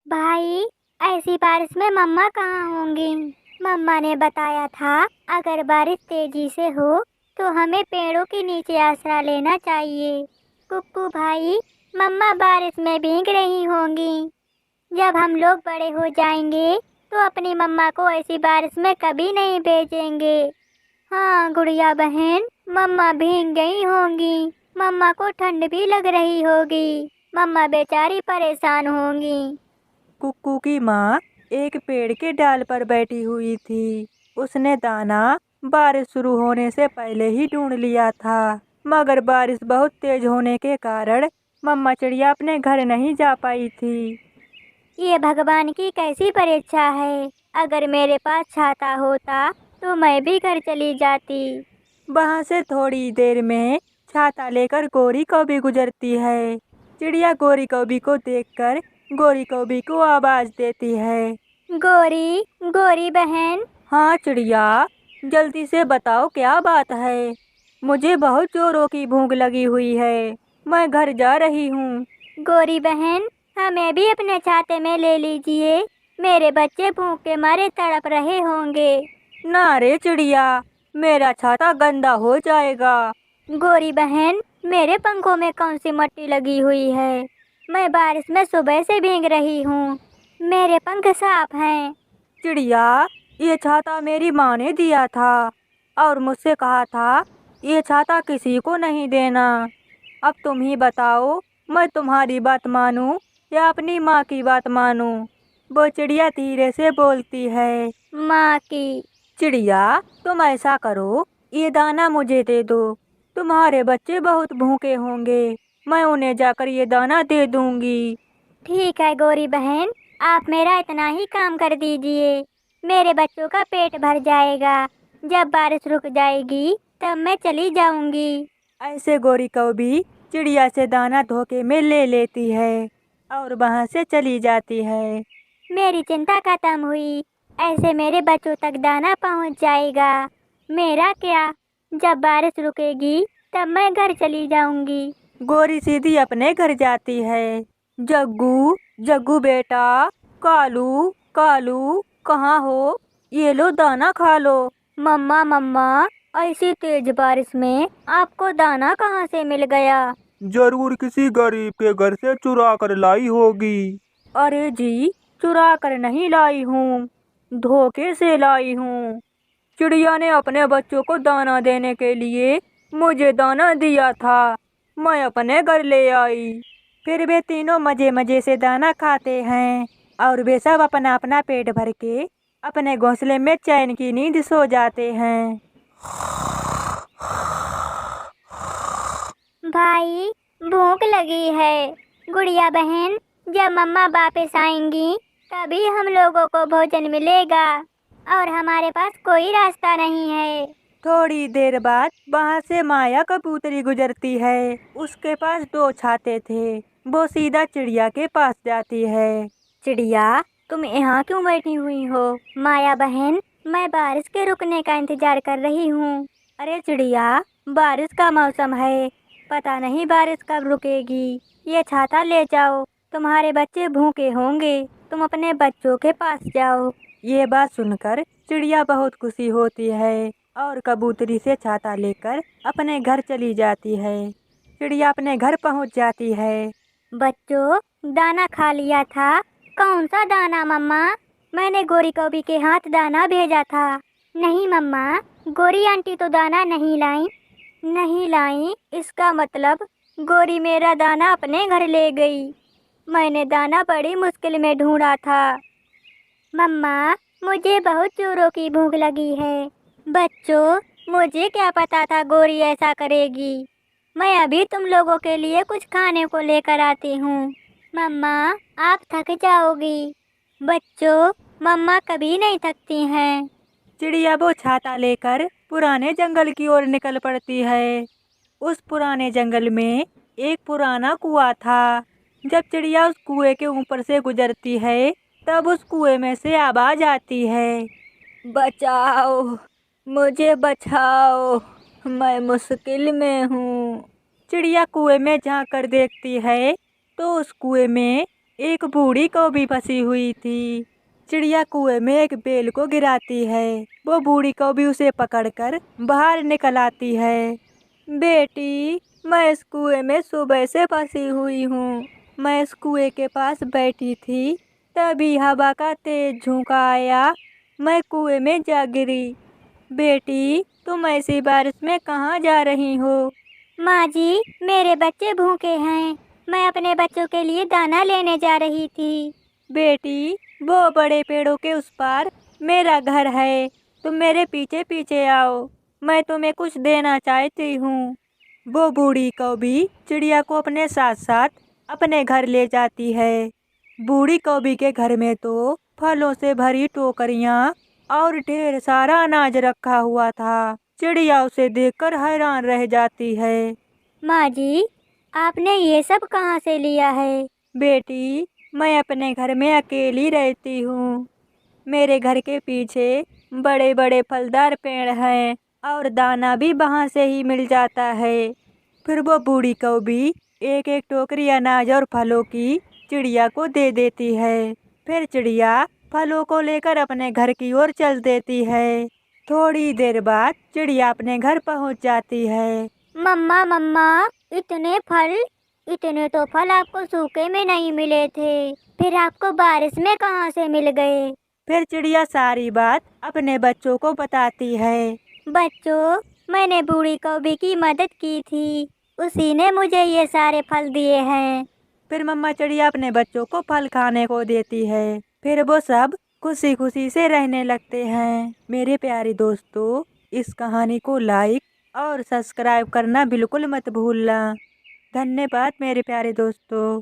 भाई, ऐसी बारिश में मम्मा कहाँ होंगी? मम्मा ने बताया था अगर बारिश तेजी से हो तो हमें पेड़ों के नीचे आसरा लेना चाहिए। कुक्कू भाई, मम्मा बारिश में भीग रही होंगी। जब हम लोग बड़े हो जाएंगे तो अपनी मम्मा को ऐसी बारिश में कभी नहीं भेजेंगे। हाँ गुड़िया बहन, मम्मा भीग गई होंगी। मम्मा को ठंड भी लग रही होगी। मम्मा बेचारी परेशान होंगी। कुक्कू की माँ एक पेड़ के डाल पर बैठी हुई थी। उसने दाना बारिश शुरू होने से पहले ही ढूंढ लिया था, मगर बारिश बहुत तेज होने के कारण मम्मा चिड़िया अपने घर नहीं जा पाई थी। ये भगवान की कैसी परीक्षा है। अगर मेरे पास छाता होता तो मैं भी घर चली जाती। वहाँ से थोड़ी देर में छाता लेकर गोरी कौवी गुजरती है। चिड़िया गोरी कौवी को देखकर गोरी कौवी को आवाज देती है। गोरी, गोरी बहन। हाँ चिड़िया, जल्दी से बताओ क्या बात है। मुझे बहुत जोरों की भूख लगी हुई है। मैं घर जा रही हूँ। गोरी बहन, हमें भी अपने छाते में ले लीजिए। मेरे बच्चे भूख के मारे तड़प रहे होंगे। ना रे चिड़िया, मेरा छाता गंदा हो जाएगा। गोरी बहन, मेरे पंखों में कौन सी मट्टी लगी हुई है? मैं बारिश में सुबह से भीग रही हूँ। मेरे पंख साफ हैं। चिड़िया, ये छाता मेरी माँ ने दिया था और मुझसे कहा था ये छाता किसी को नहीं देना। अब तुम ही बताओ, मैं तुम्हारी बात मानूं या अपनी माँ की बात मानूं? वो चिड़िया धीरे से बोलती है। माँ की। चिड़िया, तुम ऐसा करो, ये दाना मुझे दे दो। तुम्हारे बच्चे बहुत भूखे होंगे, मैं उन्हें जाकर ये दाना दे दूंगी। ठीक है गोरी बहन, आप मेरा इतना ही काम कर दीजिए। मेरे बच्चों का पेट भर जाएगा। जब बारिश रुक जाएगी तब मैं चली जाऊंगी। ऐसे गोरी कौवी चिड़िया से दाना धोखे में ले लेती है और वहाँ से चली जाती है। मेरी चिंता खत्म हुई। ऐसे मेरे बच्चों तक दाना पहुंच जाएगा। मेरा क्या, जब बारिश रुकेगी तब मैं घर चली जाऊंगी। गोरी सीधी अपने घर जाती है। जग्गू, जग्गू बेटा, कालू, कालू, कहाँ हो? ये लो दाना खा लो। मम्मा मम्मा, ऐसी तेज बारिश में आपको दाना कहाँ से मिल गया? जरूर किसी गरीब के घर से चुरा कर लाई होगी। अरे जी, चुरा कर नहीं लाई हूँ, धोखे से लाई हूँ। चिड़िया ने अपने बच्चों को दाना देने के लिए मुझे दाना दिया था। मैं अपने घर ले आई। फिर वे तीनों मजे मजे से दाना खाते हैं और वे सब अपना अपना पेट भर के अपने घोंसले में चैन की नींद सो जाते हैं। भाई, भूख लगी है। गुड़िया बहन, जब मम्मा वापस आएंगी तभी हम लोगों को भोजन मिलेगा और हमारे पास कोई रास्ता नहीं है। थोड़ी देर बाद वहाँ से माया कबूतरी गुजरती है। उसके पास दो छाते थे। वो सीधा चिड़िया के पास जाती है। चिड़िया, तुम यहाँ क्यों बैठी हुई हो? माया बहन, मैं बारिश के रुकने का इंतजार कर रही हूँ। अरे चिड़िया, बारिश का मौसम है, पता नहीं बारिश कब रुकेगी। ये छाता ले जाओ, तुम्हारे बच्चे भूखे होंगे, तुम अपने बच्चों के पास जाओ। ये बात सुनकर चिड़िया बहुत खुशी होती है और कबूतरी से छाता लेकर अपने घर चली जाती है। चिड़िया अपने घर पहुंच जाती है। बच्चों, दाना खा लिया था। कौन सा दाना मम्मा? मैंने गोरी कौवी के हाथ दाना भेजा था। नहीं मम्मा, गोरी आंटी तो दाना नहीं लाई। नहीं लाई, इसका मतलब गोरी मेरा दाना अपने घर ले गई। मैंने दाना बड़ी मुश्किल में ढूंढा था। मम्मा, मुझे बहुत जोरों की भूख लगी है। बच्चों, मुझे क्या पता था गोरी ऐसा करेगी। मैं अभी तुम लोगों के लिए कुछ खाने को लेकर आती हूँ। मम्मा, आप थक जाओगी। बच्चों, मम्मा कभी नहीं थकती हैं। चिड़िया वो छाता लेकर पुराने जंगल की ओर निकल पड़ती है। उस पुराने जंगल में एक पुराना कुआं था। जब चिड़िया उस कुएं के ऊपर से गुजरती है तब उस कुएं में से आवाज आती है। बचाओ, मुझे बचाओ, मैं मुश्किल में हूँ। चिड़िया कुएं में झांक कर देखती है तो उस कुएं में एक बूढ़ी कौवी फंसी हुई थी। चिड़िया कुएं में एक बेल को गिराती है। वो बूढ़ी कौवी उसे पकड़कर बाहर निकल आती है। बेटी, मैं इस कुएं में सुबह से फंसी हुई हूँ। मैं इस कुएं के पास बैठी थी, तभी हवा का तेज झोंका आया। मैं कुएं में जा गिरी। बेटी, तुम ऐसी बारिश में कहाँ जा रही हो? माँ जी, मेरे बच्चे भूखे हैं। मैं अपने बच्चों के लिए दाना लेने जा रही थी। बेटी, वो बड़े पेड़ों के उस पार मेरा घर है। तुम मेरे पीछे पीछे आओ, मैं तुम्हें कुछ देना चाहती हूँ। वो बूढ़ी कौवी चिड़िया को अपने साथ साथ अपने घर ले जाती है। बूढ़ी कौवी के घर में तो फलों से भरी टोकरियाँ और ढेर सारा अनाज रखा हुआ था। चिड़िया उसे देखकर हैरान रह जाती है। माँ जी, आपने ये सब कहाँ से लिया है? बेटी, मैं अपने घर में अकेली रहती हूँ। मेरे घर के पीछे बड़े बड़े फलदार पेड़ हैं और दाना भी वहाँ से ही मिल जाता है। फिर वो बूढ़ी कौवी एक एक टोकरी अनाज और फलों की चिड़िया को दे देती है। फिर चिड़िया फलों को लेकर अपने घर की ओर चल देती है। थोड़ी देर बाद चिड़िया अपने घर पहुँच जाती है। मम्मा मम्मा, इतने तो फल आपको सूखे में नहीं मिले थे। फिर आपको बारिश में कहाँ से मिल गए? फिर चिड़िया सारी बात अपने बच्चों को बताती है। बच्चों, मैंने बूढ़ी कौवी की मदद की थी। उसी ने मुझे ये सारे फल दिए हैं। फिर मम्मा चिड़िया अपने बच्चों को फल खाने को देती है। फिर वो सब खुशी खुशी से रहने लगते हैं। मेरे प्यारे दोस्तों, इस कहानी को लाइक और सब्सक्राइब करना बिल्कुल मत भूलना। धन्यवाद मेरे प्यारे दोस्तों।